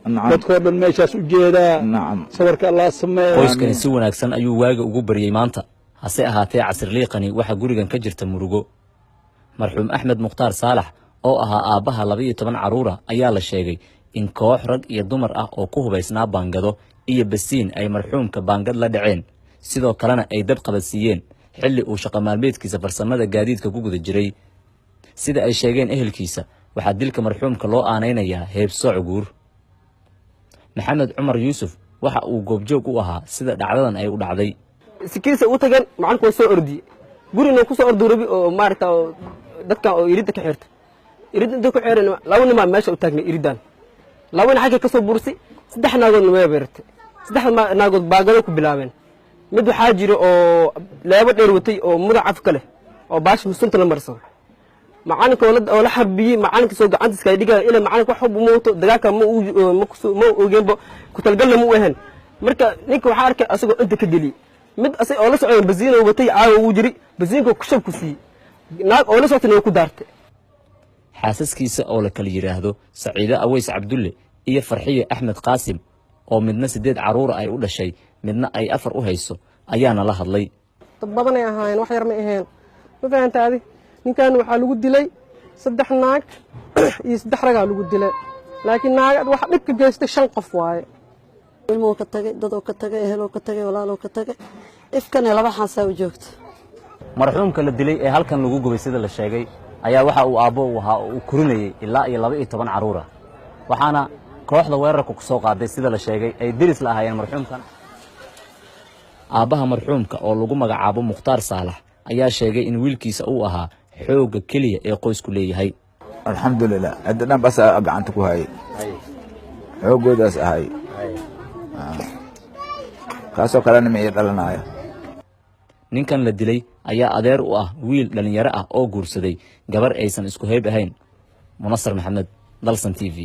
dadkoodan meeshaas u jeedaa sawirka Allah sameeyo qoyskani si wanaagsan ayuu waaga ugu bariyay maanta hase ahaatee casirliiqani waxa gurigan ka jirta murugo marxuum Axmed Mukhtaar Saalax oo ahaa aabaha 12 caruur ayaa la sheegay in koox rag iyo dumar ah oo ku hubaysnaa baangado iyo basiin ay marxuumka baangad la dhaceen sidoo kalena ay dab qabadsiiyeen xilli uu shaqo maalmeedkiisa farsamada gaadiidka ku guda jiray sida ay sheegeen ehelkiisa waxa dilka marxuumka loo aaneynayaa heebsooc guur maxamed cumar yuusuf waxa uu goobjoog u ahaa sida dhacdadan ay u dhacday sikiisa u tagan macalku soo ordi gurina ku soo ordurabi oo maarta dadka oo irida ka xirta irida ku xireen laba nima meesha u taagnay iridan labana xagga ka soo bursi saddex naagood way beertay saddex naagood baagado ku bilaabeen mid waxa jiro oo laba dheer watay oo mudacaf kale oo baash sunta la marsan macalinka oo la xarbiyay macalinka soo gacanta iska dhigaa ila macalinka wax u mooto dagaalka ma ogeynba ku talgal ma u ahan marka ninka waxa arkay asagoo inta ka geli mid asay oo la socday basiino watay caawa uu jiri basiinka ku shab ku sii naag oo la socotay ku daartay xaasaskiisa oo la kala yiraahdo Saciida Aways Cabdulle iyo Farxiye Axmed Qaasim oo midna 8 caruur ay u dhashay midna ay 4 u hayso ayaana la hadlay dad badan ay ahaayeen wax yar ma ahayn ma fahantaadi ninkan waxa lagu dilay 3 naag iyo 3 rag lagu dilay laakiin naagad waxa dhib ka geystay 5 qof waaye ilmo ka tagay dad oo ka tagay ehelo ka tagay walaalo ka tagay ifkan laba xaasa u joogto marxuumka la dilay ee halkan lagu gubay sida la sheegay ayaa waxa uu aabo u ahaa oo kurinayay ilaa iyo 12 caruur ah waxaana kooxda weerarka ku soo qaaday sida la sheegay ay diris la ahaayeen marxuumkan aabaha marxuumka oo lagu magacaabo Mukhtaar Saalax ayaa sheegay in wiilkiisa uu ahaa xooga kaliya ee qoysku leeyahay alxamdulillah adan bas gacanta ku hayay xoogoodaas ahay kaasoo kalena ma dhalanaya ninkan la dilay ayaa adeer u ah wiil dhalinyaro ah oo guursaday gabar aysan isku heeb ahayn Munassar Maxamed Dalsan TV